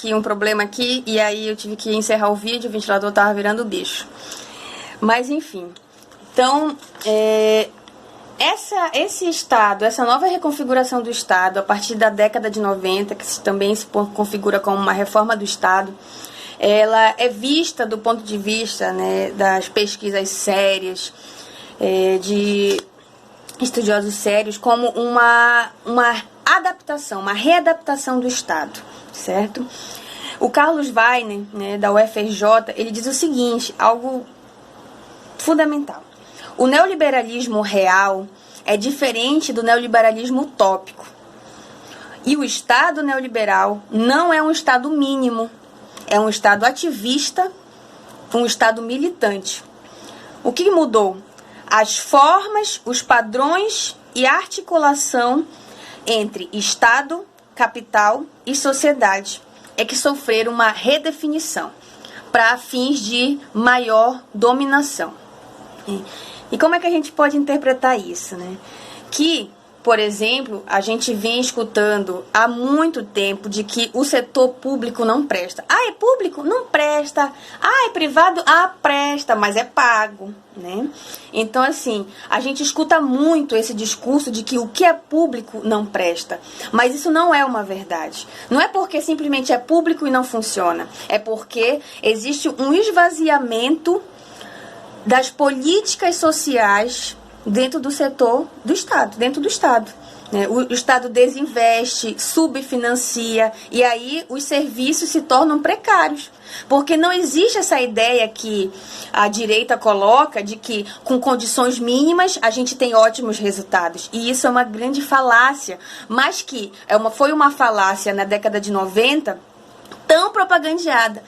aqui um problema aqui, e aí eu tive que encerrar o vídeo, o ventilador tava virando bicho. Mas enfim, então, esse Estado, essa nova reconfiguração do Estado, a partir da década de 90, que também se configura como uma reforma do Estado, ela é vista do ponto de vista, né, das pesquisas sérias, de estudiosos sérios, como uma adaptação, uma readaptação do Estado, certo? O Carlos Weiner, né, da UFRJ, ele diz o seguinte, algo fundamental. O neoliberalismo real é diferente do neoliberalismo utópico. E o Estado neoliberal não é um Estado mínimo, é um Estado ativista, um Estado militante. O que mudou? As formas, os padrões e a articulação entre Estado, capital e sociedade é que sofreram uma redefinição para fins de maior dominação. E como é que a gente pode interpretar isso, né? Que, por exemplo, a gente vem escutando há muito tempo de que o setor público não presta. Ah, é público? Não presta. Ah, é privado? Ah, presta, mas é pago, né? Então, assim, a gente escuta muito esse discurso de que o que é público não presta. Mas isso não é uma verdade. Não é porque simplesmente é público e não funciona. É porque existe um esvaziamento das políticas sociais dentro do setor do Estado, dentro do Estado. O Estado desinveste, subfinancia, e aí os serviços se tornam precários. Porque não existe essa ideia que a direita coloca de que com condições mínimas a gente tem ótimos resultados. E isso é uma grande falácia, mas que foi uma falácia na década de 90 tão propagandeada.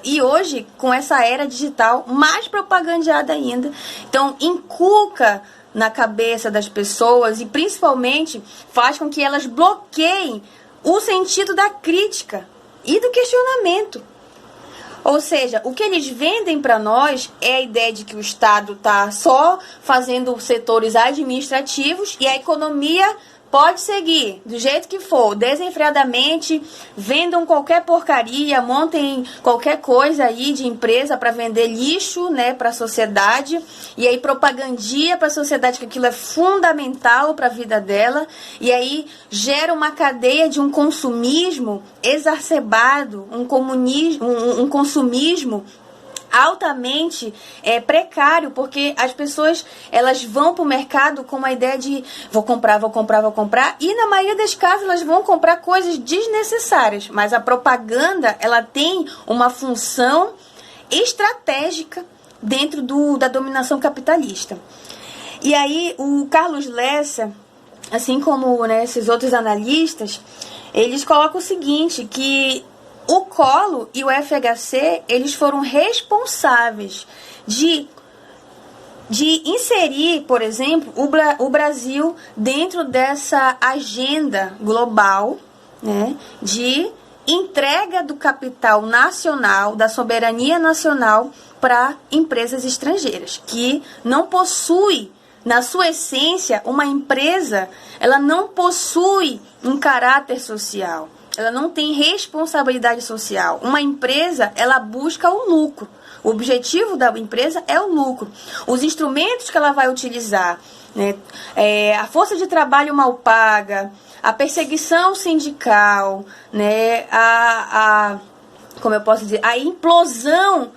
E hoje, com essa era digital, mais propagandeada ainda. Então, inculca na cabeça das pessoas e, principalmente, faz com que elas bloqueiem o sentido da crítica e do questionamento. Ou seja, o que eles vendem para nós é a ideia de que o Estado está só fazendo setores administrativos e a economia pode seguir do jeito que for, desenfreadamente, vendam qualquer porcaria, montem qualquer coisa aí de empresa para vender lixo, né, para a sociedade, e aí propagandia para a sociedade que aquilo é fundamental para a vida dela, e aí gera uma cadeia de um consumismo exacerbado, um consumismo altamente precário, porque as pessoas elas vão para o mercado com uma ideia de vou comprar, e na maioria das casos elas vão comprar coisas desnecessárias, mas a propaganda ela tem uma função estratégica dentro da dominação capitalista. E aí o Carlos Lessa, assim como, né, esses outros analistas, eles colocam o seguinte, que o Collor e o FHC, eles foram responsáveis de inserir, por exemplo, o Brasil dentro dessa agenda global, né, de entrega do capital nacional, da soberania nacional para empresas estrangeiras, que não possui, na sua essência, uma empresa, ela não possui um caráter social. Ela não tem responsabilidade social. Uma empresa, ela busca o lucro. O objetivo da empresa é o lucro. Os instrumentos que ela vai utilizar, né, a força de trabalho mal paga, a perseguição sindical, né, como eu posso dizer, a implosão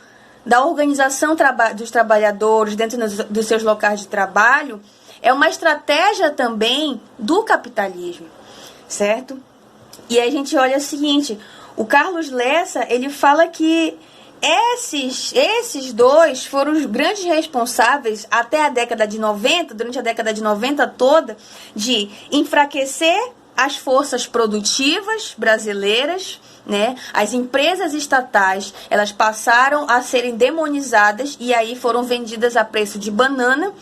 da organização dos trabalhadores dentro dos seus locais de trabalho, é uma estratégia também do capitalismo, certo? E aí a gente olha o seguinte, o Carlos Lessa, ele fala que esses dois foram os grandes responsáveis até a década de 90, durante a década de 90 toda, de enfraquecer as forças produtivas brasileiras, né? As empresas estatais, elas passaram a serem demonizadas e aí foram vendidas a preço de banana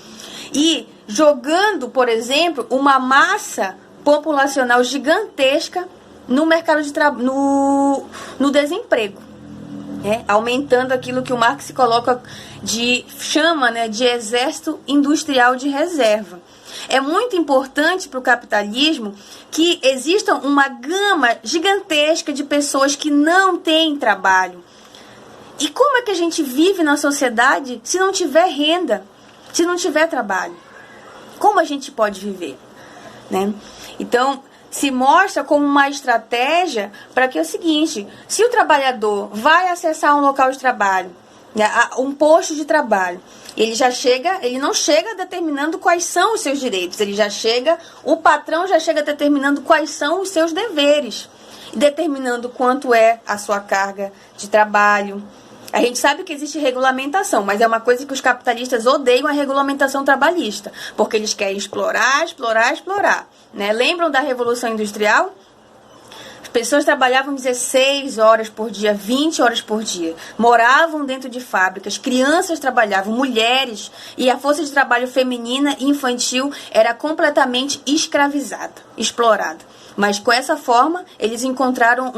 e jogando, por exemplo, uma massa populacional gigantesca no mercado de no desemprego. aumentando aquilo que o Marx coloca chama, né, de exército industrial de reserva. É muito importante para o capitalismo que exista uma gama gigantesca de pessoas que não têm trabalho. E como é que a gente vive na sociedade se não tiver renda, se não tiver trabalho? Como a gente pode viver, né? Então, se mostra como uma estratégia para que é o seguinte: se o trabalhador vai acessar um local de trabalho, né, um posto de trabalho, ele não chega determinando quais são os seus direitos, o patrão já chega determinando quais são os seus deveres, determinando quanto é a sua carga de trabalho. A gente sabe que existe regulamentação, mas é uma coisa que os capitalistas odeiam, a regulamentação trabalhista, porque eles querem explorar, né? Lembram da Revolução Industrial? As pessoas trabalhavam 16 horas por dia, 20 horas por dia, moravam dentro de fábricas, crianças trabalhavam, mulheres, e a força de trabalho feminina e infantil era completamente escravizada, explorada. Mas com essa forma, eles encontraram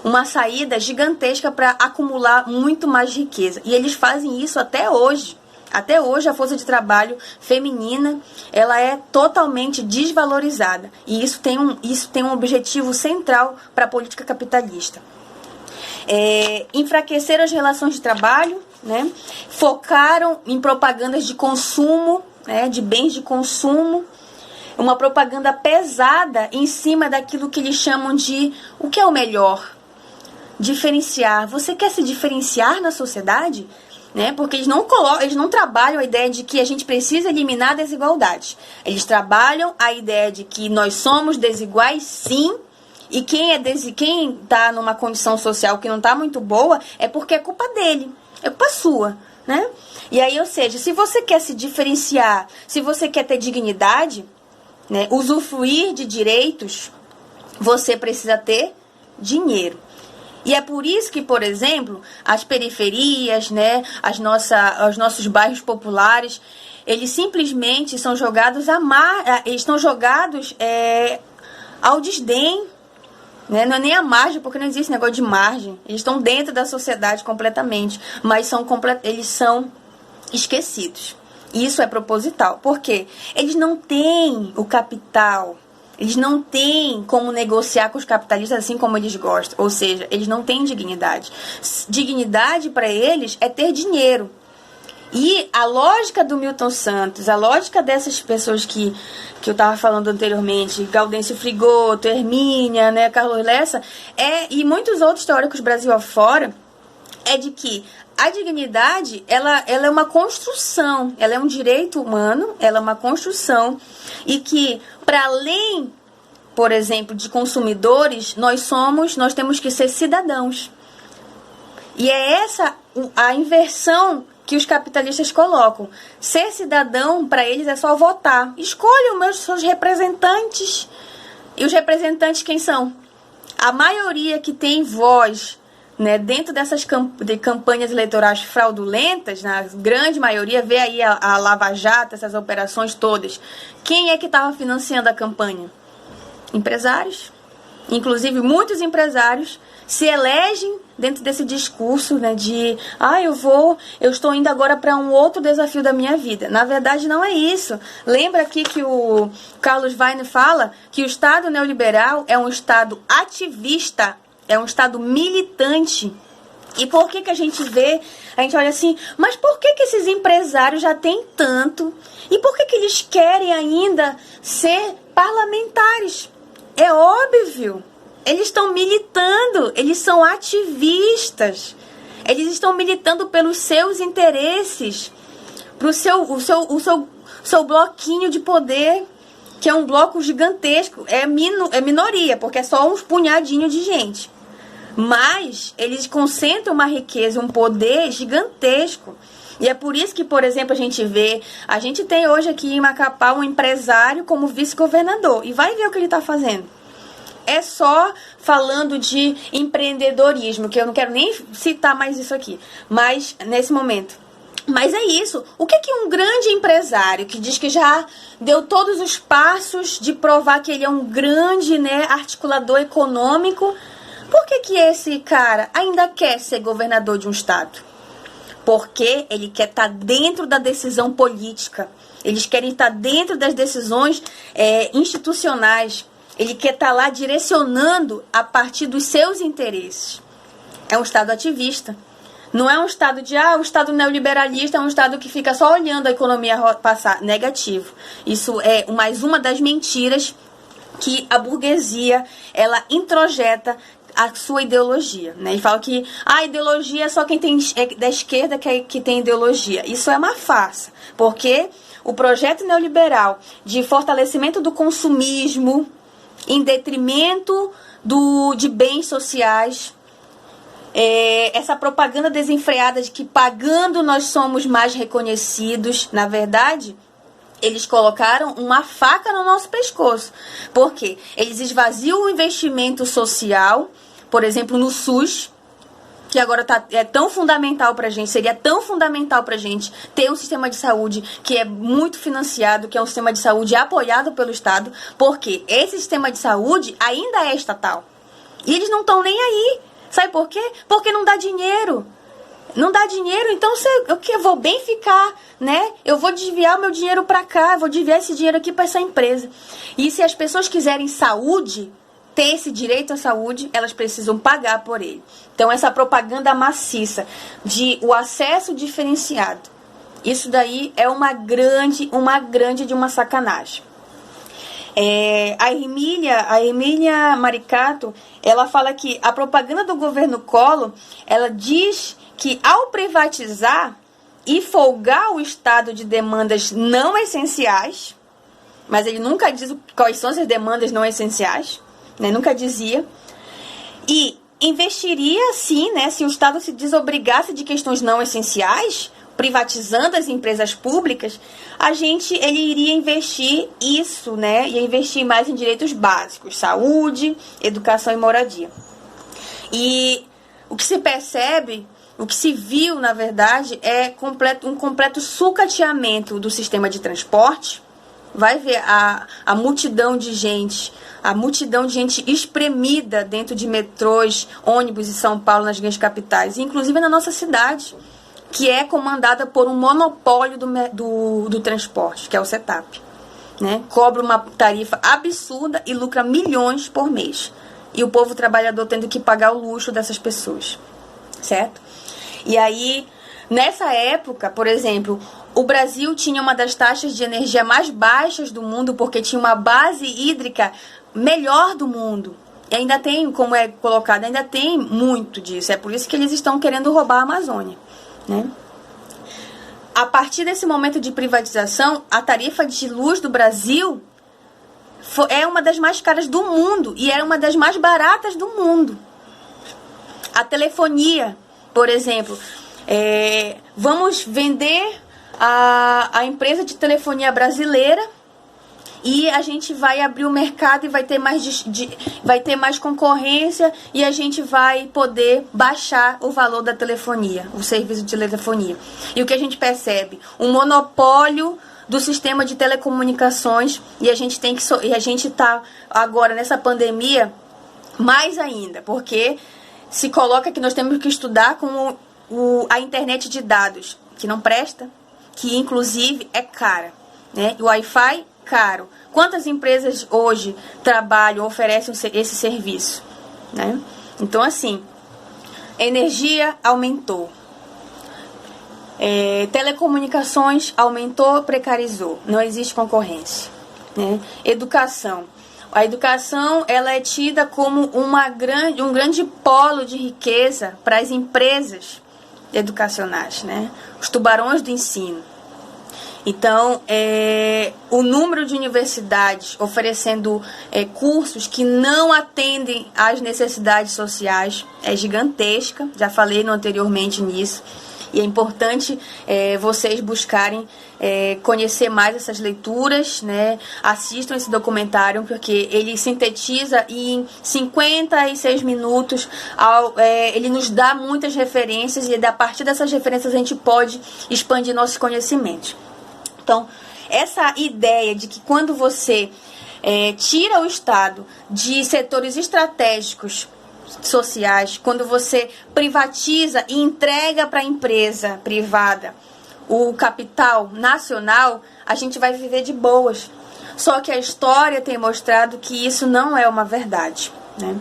uma saída gigantesca para acumular muito mais riqueza. E eles fazem isso até hoje. Até hoje, a força de trabalho feminina ela é totalmente desvalorizada. E isso tem um objetivo central para a política capitalista. Enfraqueceram as relações de trabalho, né? Focaram em propagandas de consumo, né? De bens de consumo. Uma propaganda pesada em cima daquilo que eles chamam de o que é o melhor. Diferenciar. Você quer se diferenciar na sociedade? Né? Porque eles não trabalham a ideia de que a gente precisa eliminar a desigualdade. Eles trabalham a ideia de que nós somos desiguais, sim, e quem está numa condição social que não está muito boa é porque é culpa dele, é culpa sua, né? E aí, ou seja, se você quer se diferenciar, se você quer ter dignidade, né, usufruir de direitos, você precisa ter dinheiro. E é por isso que, por exemplo, as periferias, né, os nossos bairros populares, eles simplesmente são jogados estão jogados ao desdém, né? Não é nem à margem, porque não existe negócio de margem. Eles estão dentro da sociedade completamente, mas eles são esquecidos. Isso é proposital. Por quê? Eles não têm o capital. Eles não têm como negociar com os capitalistas assim como eles gostam. Ou seja, eles não têm dignidade. Dignidade para eles é ter dinheiro. E a lógica do Milton Santos, a lógica dessas pessoas que eu estava falando anteriormente, Gaudêncio Frigoto, Hermínia, né, Carlos Lessa, e muitos outros teóricos Brasil afora, é de que a dignidade, ela é uma construção, ela é um direito humano, ela é uma construção, e que, para além, por exemplo, de consumidores, nós temos que ser cidadãos. E é essa a inversão que os capitalistas colocam. Ser cidadão, para eles, é só votar. Escolham seus representantes. E os representantes quem são? A maioria que tem voz, né, dentro dessas campanhas eleitorais fraudulentas, na grande maioria, vê aí a Lava Jato, essas operações todas. Quem é que estava financiando a campanha? Empresários. Inclusive, muitos empresários se elegem dentro desse discurso, né, de eu estou indo agora para um outro desafio da minha vida. Na verdade, não é isso. Lembra aqui que o Carlos Weiner fala que o Estado neoliberal é um Estado ativista, é um Estado militante. E por que a gente olha assim, mas por que esses empresários já têm tanto? E por que eles querem ainda ser parlamentares? É óbvio. Eles estão militando, eles são ativistas. Eles estão militando pelos seus interesses, para o seu bloquinho de poder, que é um bloco gigantesco. É minoria, porque é só uns punhadinhos de gente. Mas eles concentram uma riqueza, um poder gigantesco. E é por isso que, por exemplo, a gente tem hoje aqui em Macapá um empresário como vice-governador. E vai ver o que ele está fazendo. É só falando de empreendedorismo, que eu não quero nem citar mais isso aqui, mas nesse momento. Mas é isso. O que um grande empresário que diz que já deu todos os passos de provar que ele é um grande, né, articulador econômico, por por que que esse cara ainda quer ser governador de um estado? Porque ele quer estar dentro da decisão política. Eles querem estar dentro das decisões institucionais. Ele quer estar lá direcionando a partir dos seus interesses. É um Estado ativista. Não é um Estado o Estado neoliberalista é um Estado que fica só olhando a economia passar. Negativo. Isso é mais uma das mentiras que a burguesia ela introjeta a sua ideologia, né? E fala que a ideologia é só quem tem da esquerda que tem ideologia. Isso é uma farsa, porque o projeto neoliberal de fortalecimento do consumismo em detrimento de bens sociais, essa propaganda desenfreada de que pagando nós somos mais reconhecidos, na verdade, eles colocaram uma faca no nosso pescoço. Por quê? Eles esvaziam o investimento social, por exemplo, no SUS, que agora é tão fundamental pra gente, seria tão fundamental pra gente ter um sistema de saúde que é muito financiado, que é um sistema de saúde apoiado pelo Estado, porque esse sistema de saúde ainda é estatal. E eles não estão nem aí. Sabe por quê? Porque não dá dinheiro. Não dá dinheiro, então eu vou bem ficar, né? Eu vou desviar o meu dinheiro para cá, eu vou desviar esse dinheiro aqui para essa empresa. E se as pessoas quiserem saúde, ter esse direito à saúde, elas precisam pagar por ele. Então, essa propaganda maciça de o acesso diferenciado, isso daí é uma grande de uma sacanagem. A Emília Maricato, ela fala que a propaganda do governo Collor, ela diz que ao privatizar e folgar o Estado de demandas não essenciais, mas ele nunca diz quais são essas demandas não essenciais, né? Nunca dizia, e investiria sim, né, se o Estado se desobrigasse de questões não essenciais, privatizando as empresas públicas, ele iria investir isso, né, ia investir mais em direitos básicos, saúde, educação e moradia. E o que se percebe, o que se viu, na verdade, é um completo sucateamento do sistema de transporte. Vai ver a multidão de gente espremida dentro de metrôs, ônibus em São Paulo, nas grandes capitais, inclusive na nossa cidade, que é comandada por um monopólio do transporte, que é o CETAP, né? Cobra uma tarifa absurda e lucra milhões por mês. E o povo trabalhador tendo que pagar o luxo dessas pessoas, certo? E aí, nessa época, por exemplo, o Brasil tinha uma das taxas de energia mais baixas do mundo, porque tinha uma base hídrica melhor do mundo. E ainda tem, como é colocado, ainda tem muito disso. É por isso que eles estão querendo roubar a Amazônia, né? A partir desse momento de privatização, a tarifa de luz do Brasil é uma das mais caras do mundo e é uma das mais baratas do mundo. A telefonia, por exemplo, vamos vender a empresa de telefonia brasileira e a gente vai abrir o mercado e vai ter mais concorrência e a gente vai poder baixar o valor da telefonia, o serviço de telefonia. E o que a gente percebe? Um monopólio do sistema de telecomunicações e a gente está agora nessa pandemia mais ainda, porque se coloca que nós temos que estudar com a internet de dados, que não presta, que inclusive é cara, né? O Wi-Fi, caro. Quantas empresas hoje trabalham, oferecem esse serviço, né? Então, assim, energia aumentou. Telecomunicações aumentou, precarizou. Não existe concorrência, né? Educação. A educação, ela é tida como um grande polo de riqueza para as empresas educacionais, né? Os tubarões do ensino. Então, o número de universidades oferecendo cursos que não atendem às necessidades sociais é gigantesca. Já falei anteriormente nisso. E é importante vocês buscarem conhecer mais essas leituras, né? Assistam esse documentário, porque ele sintetiza em 56 minutos, ele nos dá muitas referências e a partir dessas referências a gente pode expandir nossos conhecimentos. Então, essa ideia de que quando você tira o Estado de setores estratégicos sociais, quando você privatiza e entrega para a empresa privada o capital nacional, a gente vai viver de boas. Só que a história tem mostrado que isso não é uma verdade, né?